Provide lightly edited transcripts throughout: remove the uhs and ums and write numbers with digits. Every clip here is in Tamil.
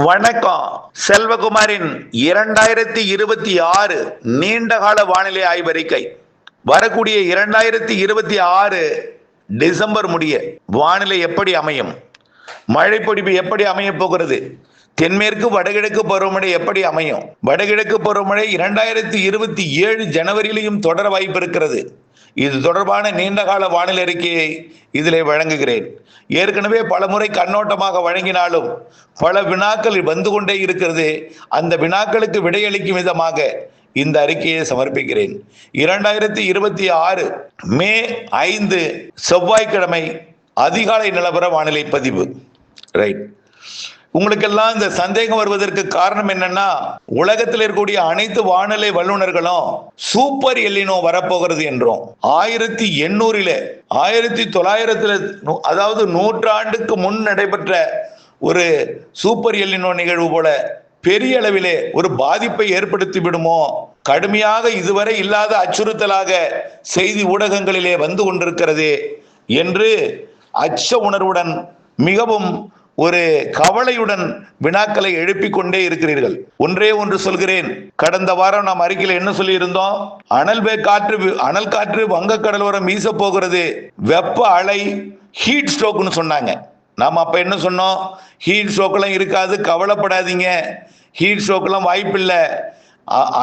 வணக்கம். செல்வகுமாரின் 2026 நீண்டகால வானிலை ஆய்வறிக்கை. வரக்கூடிய 2026 டிசம்பர் முடிய வானிலை எப்படி அமையும், மழைப்பொழிவு எப்படி அமைய போகிறது, தென்மேற்கு வடகிழக்கு பருவமழை எப்படி அமையும், வடகிழக்கு பருவமழை 2027 ஜனவரியிலையும் தொடர வாய்ப்பு இருக்கிறது. இது தொடர்பான நீண்டகால வானிலை அறிக்கையை இதிலே வழங்குகிறேன். ஏற்கனவே பல முறை கண்ணோட்டமாக வழங்கினாலும் பல வினாக்கள் வந்து கொண்டே இருக்கிறது. அந்த வினாக்களுக்கு விடையளிக்கும் விதமாக இந்த அறிக்கையை சமர்ப்பிக்கிறேன். 2026 மே 5 செவ்வாய்க்கிழமை அதிகாலை நிலவர வானிலை பதிவு. ரைட். உங்களுக்கெல்லாம் இந்த சந்தேகம் வருவதற்கு காரணம் என்னன்னா, உலகத்தில் இருக்கக்கூடிய அனைத்து வானிலை வல்லுநர்களும் சூப்பர் எல்லினோ வரப்போகிறது என்றும், 1800 1900 அதாவது நூற்றாண்டுக்கு முன் நடைபெற்ற ஒரு சூப்பர் எல்லினோ நிகழ்வு போல பெரிய அளவிலே ஒரு பாதிப்பை ஏற்படுத்தி விடுமோ, கடுமையாக இதுவரை இல்லாத அச்சுறுத்தலாக செய்தி ஊடகங்களிலே வந்து கொண்டிருக்கிறது என்று அச்ச உணர்வுடன் மிகவும் ஒரு கவலையுடன் வினாக்களை எழுப்பிக் கொண்டே இருக்கிறீர்கள். ஒன்றே ஒன்று சொல்கிறேன். கடந்த வாரம் நாம் அறிக்கையில் என்ன சொல்லி இருந்தோம்? அனல் காற்று வங்கக்கடலோரம் வீச போகிறது, வெப்ப அலை, ஹீட் ஸ்ட்ரோக்னு சொன்னாங்க. நாம் அப்ப என்ன சொன்னோம்? ஹீட் ஸ்ட்ரோக்லாம் இருக்காது, கவலைப்படாதீங்க, ஹீட் ஸ்ட்ரோக்லாம் வாய்ப்பில்லை,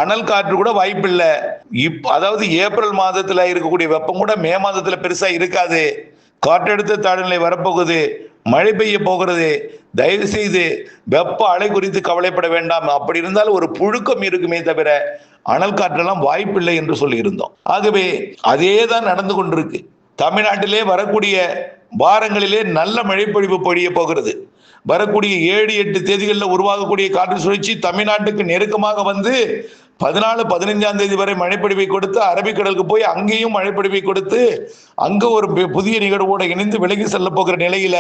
அனல் காற்று கூட வாய்ப்பில்லை. அதாவது ஏப்ரல் மாதத்துல இருக்கக்கூடிய வெப்பம் கூட மே மாதத்துல பெருசா இருக்காது, காற்றழுத்த தாழ்நிலை வரப்போகுது, மழை பெய்ய போகிறது, தயவு செய்து வெப்ப அலை குறித்து கவலைப்பட வேண்டாம், அப்படி இருந்தாலும் ஒரு புழுக்கம் இருக்குமே தவிர அனல் காற்றெல்லாம் வாய்ப்பில்லை என்று சொல்லி இருந்தோம். ஆகவே அதே தான் நடந்து கொண்டிருக்கு. தமிழ்நாட்டிலே வரக்கூடிய வாரங்களிலே நல்ல மழைப்பொழிவு பொழிய போகிறது. வரக்கூடிய 7-8 தேதிகளில் உருவாகக்கூடிய காற்று சுழற்சி தமிழ்நாட்டுக்கு நெருக்கமாக வந்து 14-15 தேதி வரை மழைப்பொழிவை கொடுத்து அரபிக்கடலுக்கு போய் அங்கேயும் மழைப்பொழிவை கொடுத்து அங்க ஒரு புதிய நிகழ்வோடு இணைந்து விலகி செல்ல போகிற நிலையில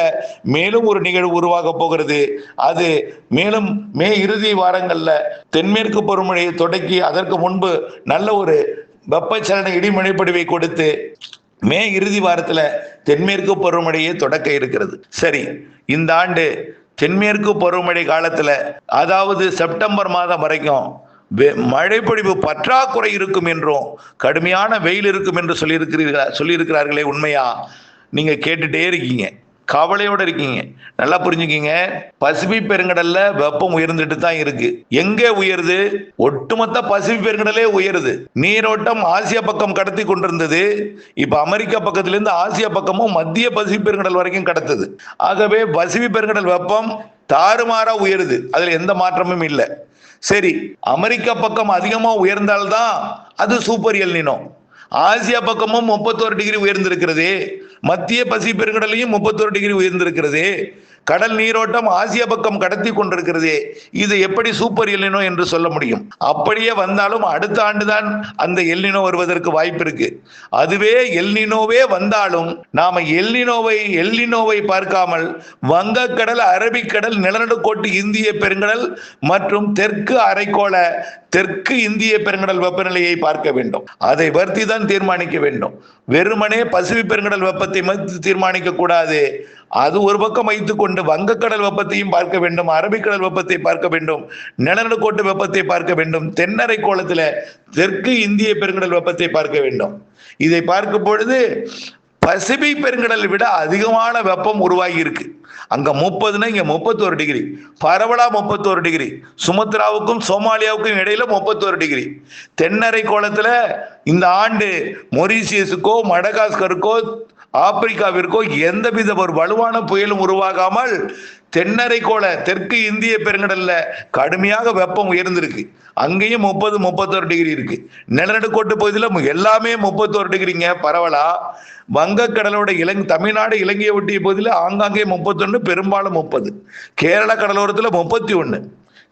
மேலும் ஒரு நிகழ்வு உருவாக போகிறது. அது மேலும் மே இறுதி வாரங்கள்ல தென்மேற்கு பருவமழையை தொடக்கி அதற்கு முன்பு நல்ல ஒரு வெப்பச்சலன இடிமழைப்பொழிவை கொடுத்து மே இறுதி வாரத்துல தென்மேற்கு பருவமழையை தொடக்க இருக்கிறது. சரி, இந்த ஆண்டு தென்மேற்கு பருவமழை காலத்துல, அதாவது செப்டம்பர் மாதம் வரைக்கும் மழைப்பொழிவு பற்றாக்குறை இருக்கும் என்றும் கடுமையான வெயில் இருக்கும் என்று சொல்லியிருக்கிறார்களே, உண்மையா? நீங்க கேட்டுட்டே இருக்கீங்க, கவலையோட இருக்கீங்க. நல்லா புரிஞ்சுக்கீங்க. பசிபிக் பெருங்கடல்ல வெப்பம் உயர்ந்துட்டு தான் இருக்கு. எங்க உயருது? ஒட்டுமொத்த பசிபிக் பெருங்கடலே உயருது. நீரோட்டம் ஆசியா பக்கம் கடத்தி கொண்டிருந்தது, இப்ப அமெரிக்கா பக்கத்திலிருந்து ஆசியா பக்கமும் மத்திய பசிபிக் பெருங்கடல் வரைக்கும் கடத்துது. ஆகவே பசிபிக் பெருங்கடல் வெப்பம் தாறுமாறா உயருது, அதுல எந்த மாற்றமும் இல்லை. சரி, அமெரிக்கா பக்கம் அதிகமா உயர்ந்தால்தான் அது சூப்பர் எல்னினோ. ஆசியா பக்கமும் 31 டிகிரி உயர்ந்திருக்கிறது, மத்திய பசிபிக் பெருங்கடலையும் 31 டிகிரி உயர்ந்திருக்கிறது. கடல் நீரோட்டம் ஆசியா பக்கம் கடத்தி கொண்டிருக்கிறது. இது எப்படி சூப்பர் எல்னினோ என்று சொல்ல முடியும்? அப்படியே வந்தாலும் அடுத்த ஆண்டுதான் அந்த எல்னினோ வருவதற்கு வாய்ப்பு இருக்கு. அதுவே எல்னினோவே வந்தாலும் நாம எல்னினோவை பார்க்காமல் வங்கக்கடல், அரபிக்கடல், நிலநடுக்கோட்டு இந்திய பெருங்கடல் மற்றும் தெற்கு அரைக்கோள தெற்கு இந்திய பெருங்கடல் வெப்பநிலையை பார்க்க வேண்டும். அதை வருத்தி தான் தீர்மானிக்க வேண்டும். வெறுமனே பசிபிக் பெருங்கடல் வெப்பத்தை தீர்மானிக்க கூடாது. அது ஒரு பக்கம் வைத்துக் கொண்டு வங்கக்கடல் வெப்பத்தையும் பார்க்க வேண்டும், அரபிக்கடல் வெப்பத்தை பார்க்க வேண்டும், நிலநடுக்கோட்டு வெப்பத்தை பார்க்க வேண்டும், தென்னரை கோளத்துல தெற்கு இந்திய பெருங்கடல் வெப்பத்தை பார்க்க வேண்டும். இதை பார்க்கும் பொழுது பசிபிக் பெருங்கடலை விட அதிகமான வெப்பம் உருவாகி இருக்கு. அங்க 30னா இங்க 31 டிகிரி, பரவலா 31 டிகிரி, சுமத்ராவுக்கும் சோமாலியாவுக்கும் இடையில 31 டிகிரி. தென்னரை கோளத்துல இந்த ஆண்டு மொரீசியஸுக்கோ மடகாஸ்கருக்கோ ஆப்பிரிக்காவிற்கோ எந்தவித ஒரு வலுவான புயலும் உருவாகாமல் தென்னரை கோள தெற்கு இந்திய பெருங்கடல்ல கடுமையாக வெப்பம் உயர்ந்திருக்கு. அங்கேயும் 30-31 டிகிரி இருக்கு. நிலநடுக்கோட்டு பகுதியில் எல்லாமே 31 டிகிரிங்க பரவலா. வங்கக்கடலோட தமிழ்நாடு இலங்கையை ஒட்டிய பகுதியில் ஆங்காங்கே 31, பெரும்பாலும் 30. கேரள கடலோரத்தில் 31,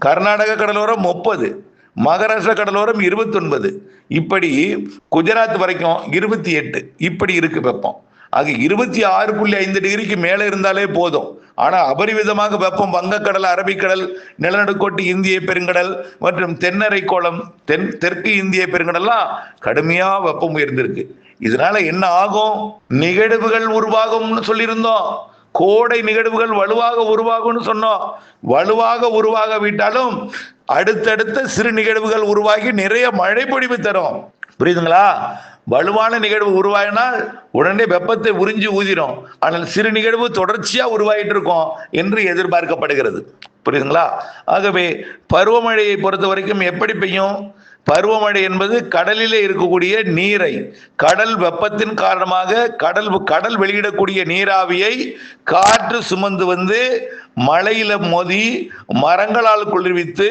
கர்நாடக கடலோரம் 30, மகாராஷ்டிரா கடலோரம் 29, இப்படி குஜராத் வரைக்கும் 28, இப்படி இருக்கு வெப்பம். ஆக 26.5 டிகிரிக்கு மேல இருந்தாலே போதும். ஆனா அபரிவிதமாக வெப்பம் வங்கக்கடல், அரபிக்கடல், நிலநடுக்கோட்டு இந்திய பெருங்கடல் மற்றும் தென்னரை கோளம், தெற்கு இந்திய பெருங்கடல்லாம் கடுமையா வெப்பம் உயர்ந்திருக்கு. இதனால என்ன ஆகும்? நிகழ்வுகள் உருவாகும்னு சொல்லியிருந்தோம். கோடை நிகழ்வுகள் வலுவாக உருவாகும்னு சொன்னோம். வலுவாக உருவாகாவிட்டாலும் அடுத்தடுத்த சிறு நிகழ்வுகள் உருவாகி நிறைய மழை பொழிவு தரும். புரியுதுங்களா? வலுவான நிகழ்வு உருவாகினால் உடனே வெப்பத்தை உறிஞ்சி ஊதிரும். ஆனால் சிறு நிகழ்வு தொடர்ச்சியா உருவாகிட்டு இருக்கும் என்று எதிர்பார்க்கப்படுகிறது. புரியுதுங்களா? ஆகவே பருவமழையை பொறுத்த வரைக்கும் எப்படி பெய்யும்? பருவமழை என்பது கடலிலே இருக்கக்கூடிய நீரை, கடல் வெப்பத்தின் காரணமாக கடல் வெளியிடக்கூடிய நீராவியை காற்று சுமந்து வந்து மழையில மோதி மரங்களால் குளிர்வித்து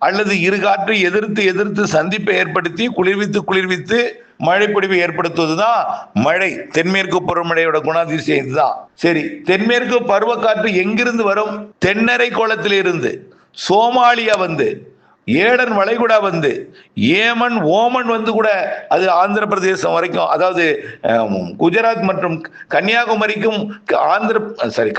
அல்லது இருகாற்று எதிர்த்து எதிர்த்து சந்திப்பை ஏற்படுத்தி குளிர்வித்து மழைப்பொழிவு ஏற்படுத்துவதுதான் மழை. தென்மேற்கு பருவமழையோட குணாதிசயம் இதுதான். சரி, தென்மேற்கு பருவக்காற்று எங்கிருந்து வரும்? தென்னரை கோளத்தில் இருந்து, சோமாலியா வந்து, ஏடன் வளைகுடா வந்து, ஏமன் ஓமன் வந்து கூட அது ஆந்திர பிரதேசம் வரைக்கும், அதாவது குஜராத் மற்றும் கன்னியாகுமரிக்கும்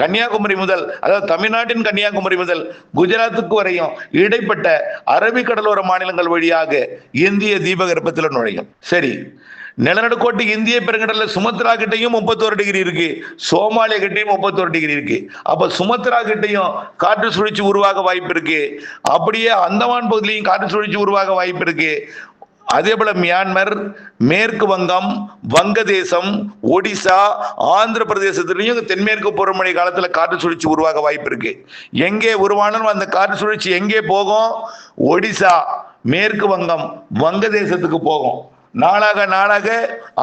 கன்னியாகுமரி முதல், அதாவது தமிழ்நாட்டின் கன்னியாகுமரி முதல் குஜராத்துக்கு வரையும் இடைப்பட்ட அரபிக்கடலோர மாநிலங்கள் வழியாக இந்திய தீபகற்பத்தில் நுழையும். சரி, நிலநடுக்கோட்டு இந்திய பெருங்கடல்ல சுமத்ரா கிட்டையும் 31 டிகிரி இருக்கு, சோமாலியா கிட்டையும் 31 டிகிரி இருக்கு. அப்ப சுமத்ரா கிட்டையும் காற்று சுழற்சி உருவாக வாய்ப்பு இருக்கு. அப்படியே அந்தமான் பகுதியிலையும் காற்று சுழற்சி உருவாக வாய்ப்பு இருக்கு. அதே போல மியான்மர், மேற்கு வங்கம், வங்கதேசம், ஒடிசா, ஆந்திர பிரதேசத்திலையும் தென்மேற்கு பருவமழை காலத்துல காற்று சுழற்சி உருவாக வாய்ப்பு இருக்கு. எங்கே உருவானாலும் அந்த காற்று சுழற்சி எங்கே போகும்? ஒடிசா, மேற்கு வங்கம், வங்கதேசத்துக்கு போகும். நாளாக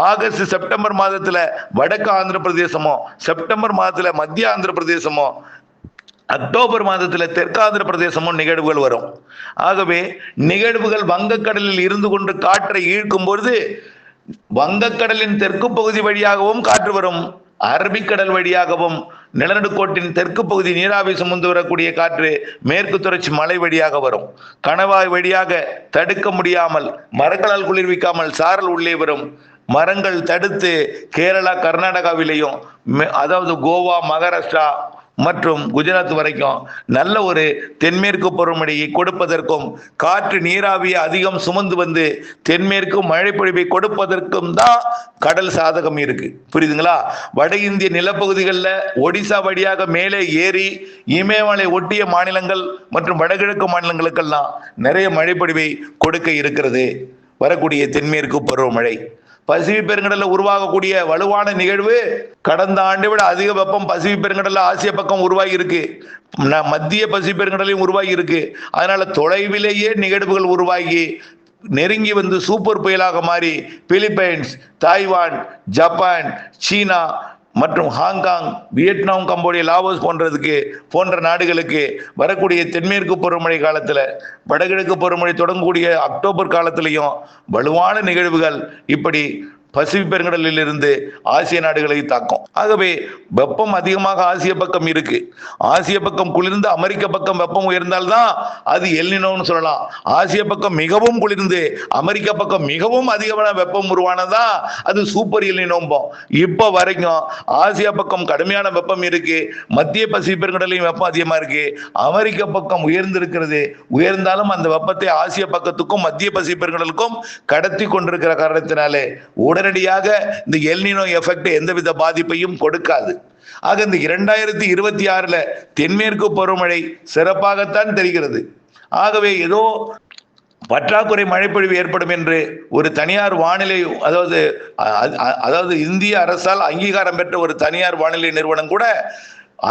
ஆகஸ்ட் செப்டம்பர் மாதத்துல வடக்கு ஆந்திர பிரதேசமோ, செப்டம்பர் மாதத்துல மத்திய ஆந்திர பிரதேசமோ, அக்டோபர் மாதத்துல தெற்கு ஆந்திர பிரதேசமும் நிகழ்வுகள் வரும். ஆகவே நிகழ்வுகள் வங்கக்கடலில் இருந்து கொண்டு காற்றை ஈர்க்கும் பொழுது வங்கக்கடலின் தெற்கு பகுதி வழியாகவும் காற்று வரும், அரபிக்கடல் வழியாகவும் நிலநடுக்கோட்டின் தெற்கு பகுதி நீராவி சுமந்து வரக்கூடிய காற்று மேற்கு தொடர்ச்சி மலை வழியாக வரும். கணவாய் வழியாக தடுக்க முடியாமல் மரங்களால் குளிர்விக்காமல் சாரல் உள்ளே வரும். மரங்கள் தடுத்து கேரளா கர்நாடகாவிலேயும், அதாவது கோவா, மகாராஷ்டிரா மற்றும் குஜராத் வரைக்கும் நல்ல ஒரு தென்மேற்கு பருவமழையை கொடுப்பதற்கும் காற்று நீராவியை அதிகம் சுமந்து வந்து தென்மேற்கு மழை பொழிவை கொடுப்பதற்கும் தான் கடல் சாதகம் இருக்கு. புரியுதுங்களா? வட இந்திய நிலப்பகுதிகளில் ஒடிசா வழியாக மேலே ஏறி இமயமலை ஒட்டிய மாநிலங்கள் மற்றும் வடகிழக்கு மாநிலங்களுக்கெல்லாம் நிறைய மழை பொழிவை கொடுக்க இருக்கிறது வரக்கூடிய தென்மேற்கு பருவமழை. பசிபிக் பெருங்கடல்ல உருவாகக்கூடிய வலுவான நிகழ்வு கடந்த ஆண்டை விட அதிக வெப்பம் பசிபிக் பெருங்கடல்ல ஆசிய பக்கம் உருவாகி இருக்கு, மத்திய பசிபிக் பெருங்கடலையும் உருவாகி இருக்கு. அதனால தொலைவிலேயே நிகழ்வுகள் உருவாகி நெருங்கி வந்து சூப்பர் புயலாக மாறி பிலிப்பைன்ஸ், தாய்வான், ஜப்பான், சீனா மற்றும் ஹாங்காங், வியட்நாம், கம்போடியா, லாவோஸ் போன்ற நாடுகளுக்கு வரக்கூடிய தென்மேற்கு பருவமழை காலத்துல, வடகிழக்கு பருவமழை தொடங்கக்கூடிய அக்டோபர் காலத்திலையும் வலுவான நிகழ்வுகள் இப்படி பசிபிக் பெருங்கடலில் இருந்து ஆசிய நாடுகளை தாக்கும். ஆகவே வெப்பம் அதிகமாக ஆசிய பக்கம் இருக்கு. ஆசிய பக்கம் குளிர்ந்து அமெரிக்க பக்கம் வெப்பம் உயர்ந்தால்தான் அது எல்னினோன்னு சொல்லலாம். ஆசிய பக்கம் மிகவும் குளிர்ந்து அமெரிக்க பக்கம் மிகவும் அதிகமான வெப்பம் உருவானதான் அது சூப்பர் எல்னினோம்போம். இப்ப வரைக்கும் ஆசியா பக்கம் கடுமையான வெப்பம் இருக்கு, மத்திய பசிபிக் பெருங்கடலையும் வெப்பம் அதிகமா இருக்கு, அமெரிக்க பக்கம் உயர்ந்திருக்கிறது. உயர்ந்தாலும் அந்த வெப்பத்தை ஆசிய பக்கத்துக்கும் மத்திய பசிபிக் பெருங்கடலுக்கும் கடத்தி கொண்டிருக்கிற காரணத்தினாலே உடனடியாக இந்த எல்னினோ எஃபெக்ட் எந்தவித பாதிப்பையும் கொடுக்காது. ஆக இந்த 2026 தென்மேற்கு பருவமழை சிறப்பாகத்தான் தெரிகிறது. ஆகவே ஏதோ பற்றாக்குறை மழைப்பொழிவு ஏற்படும் என்று ஒரு தனியார் வானிலை, அதாவது இந்திய அரசால் அங்கீகாரம் பெற்ற ஒரு தனியார் வானிலை நிறுவனம் கூட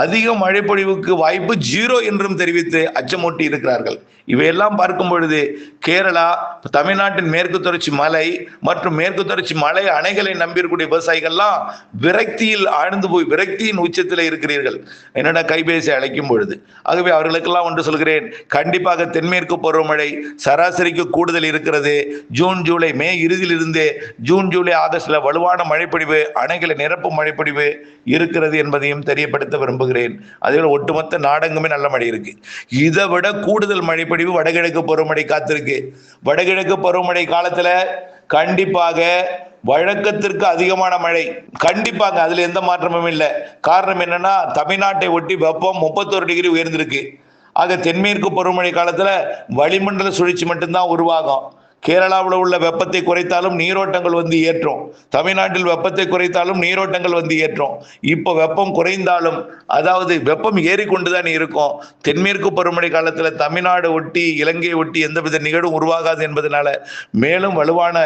அதிக மழைப்பொழிவுக்கு வாய்ப்பு 0 என்றும் தெரிவித்து அச்சமூட்டி இருக்கிறார்கள். இவையெல்லாம் பார்க்கும் பொழுது கேரளா, தமிழ்நாட்டின் மேற்கு தொடர்ச்சி மலை மற்றும் மேற்கு தொடர்ச்சி மலை அணைகளை நம்பியிருக்கூடிய விவசாயிகள்லாம் விரக்தியில் ஆழ்ந்து போய் விரக்தியின் உச்சத்தில் இருக்கிறீர்கள் என்னோட கைபேசி அழைக்கும் பொழுது. ஆகவே அவர்களுக்கெல்லாம் ஒன்று சொல்கிறேன், கண்டிப்பாக தென்மேற்கு பருவமழை சராசரிக்கு கூடுதல் இருக்கிறது. ஜூன் ஜூலை மே இறுதியிலிருந்து ஜூன் ஜூலை ஆகஸ்ட்ல வலுவான மழைப்பொழிவு, அணைகளை நிரப்பும் மழைப்பொழிவு இருக்கிறது என்பதையும் தெரியப்படுத்த விரும்புகிறேன். அதே போல ஒட்டுமொத்த நாடெங்குமே நல்ல மழை இருக்கு. இதை விட கூடுதல் மழைப்பொழிவு வடகிழக்கு பருவமழை காத்திருக்கு. வடகிழக்கு பருவமழை காலத்துல கண்டிப்பாக வழக்கத்திற்கு அதிகமான மழை, கண்டிப்பாங்க, அதுல எந்த மாற்றமும் இல்லை. காரணம் என்னன்னா தமிழ்நாட்டை ஒட்டி வெப்பம் 31 டிகிரி உயர்ந்திருக்கு. ஆக தென்மேற்கு பருவமழை காலத்துல வளிமண்டல சுழற்சி மட்டும்தான் உருவாகும். கேரளாவில் உள்ள வெப்பத்தை குறைத்தாலும் நீரோட்டங்கள் வந்து ஏற்றும். தமிழ்நாட்டில் வெப்பத்தை குறைத்தாலும் நீரோட்டங்கள் வந்து ஏற்றும். இப்போ வெப்பம் குறைந்தாலும், அதாவது வெப்பம் ஏறிக்கொண்டுதான் இருக்கும். தென்மேற்கு பருவமழை காலத்தில் தமிழ்நாடு ஒட்டி இலங்கையை ஒட்டி எந்தவித நிகழ்வும் உருவாகாது என்பதனால மேலும் வலுவான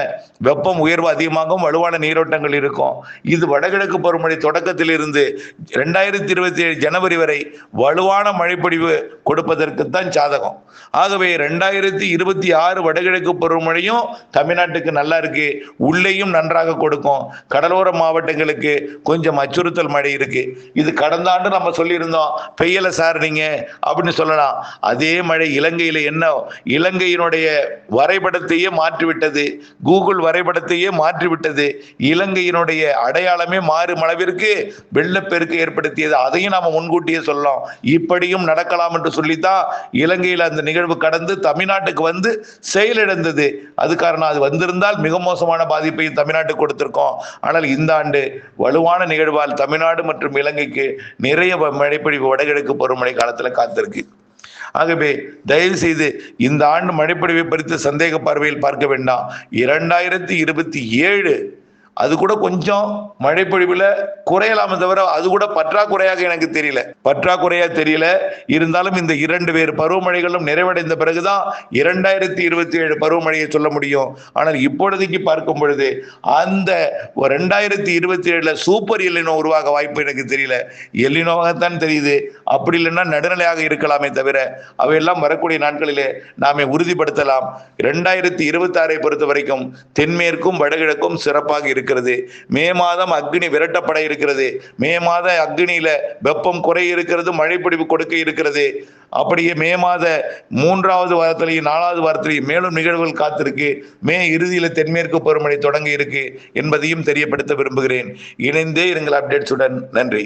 வெப்பம் உயர்வு அதிகமாகவும் வலுவான நீரோட்டங்கள் இருக்கும். இது வடகிழக்கு பருவமழை தொடக்கத்தில் இருந்து 2027 ஜனவரி வரை வலுவான மழைப்பொழிவு கொடுப்பதற்குத்தான் சாதகம். ஆகவே 2026 வடகிழக்கு பருவமழையும் தமிழ்நாட்டுக்கு நல்லா இருக்கு, உள்ளேயும் நன்றாக கொடுக்கும். கடலோர மாவட்டங்களுக்கு கொஞ்சம் அச்சுறுத்தல் மழை இருக்கு. இது கடந்த ஆண்டு நம்ம சொல்லியிருந்தோம், பெய்யல சார் நீங்க அப்படின்னு சொல்லலாம். அதே மழை இலங்கையில என்ன, இலங்கையினுடைய வரைபடத்தையே மாற்றிவிட்டது, கூகுள் வரைபடத்தையே மாற்றிவிட்டது. இலங்கையினுடைய அடையாளமே மாறும் அளவிற்கு வெள்ளப்பெருக்கு ஏற்படுத்தியது. அதையும் நாம முன்கூட்டியே சொல்லலாம். இப்படியும் நடக்கலாம் என்று சொல்லித்தான் இலங்கையில் அந்த நிகழ்வு கடந்து தமிழ்நாட்டுக்கு வந்து செயலிழந்தது. அது காரணம், அது வந்திருந்தால் மிக மோசமான பாதிப்பை தமிழ்நாட்டுக்கு கொடுத்திருக்கோம். ஆனால் இந்த ஆண்டு வலுவான நிகழ்வால் தமிழ்நாடு மற்றும் இலங்கைக்கு நிறைய மழைப்பொழிவு வடகிழக்கு பருவமழை காலத்தில் காத்திருக்கு. ஆகவே தயவு செய்து இந்த ஆண்டு மழைப்பொழிவை குறித்து சந்தேக பார்வையில் பார்க்க வேண்டாம். 2027 அது கூட கொஞ்சம் மழைப்பொழிவுல குறையலாமே தவிர அது கூட பற்றாக்குறையாக எனக்கு தெரியல, இருந்தாலும் இந்த 2 வேறு பருவமழைகளும் நிறைவடைந்த பிறகுதான் 2027 பருவமழையை சொல்ல முடியும். ஆனால் இப்பொழுதைக்கு பார்க்கும் பொழுது அந்த 2027 சூப்பர் எல்லினோ உருவாக வாய்ப்பு எனக்கு தெரியல. எல்லினோவாகத்தான் தெரியுது. அப்படி இல்லைன்னா நடுநிலையாக இருக்கலாமே தவிர அவையெல்லாம் வரக்கூடிய நாட்களிலே நாமே உறுதிப்படுத்தலாம். 2026 பொறுத்த வரைக்கும் தென்மேற்கும் வடகிழக்கும் சிறப்பாக இருக்கிறது. மே மாதம் அக்னி விரட்டப்பட இருக்கிறது. மே மாத அக்னியில வெப்பம் குறைய இருக்கிறது, மழைப்பொழிவு கொடுக்க இருக்கிறது. அப்படியே மே மாத 3வது வாரத்திலேயும் 4வது வாரத்திலேயும் மேலும் நிகழ்வுகள் காத்திருக்கு. மே இறுதியில் தென்மேற்கு பருவமழை தொடங்க இருக்கு என்பதையும் தெரியப்படுத்த விரும்புகிறேன். இணைந்தே இருங்கள் அப்டேட்ஸுடன். நன்றி.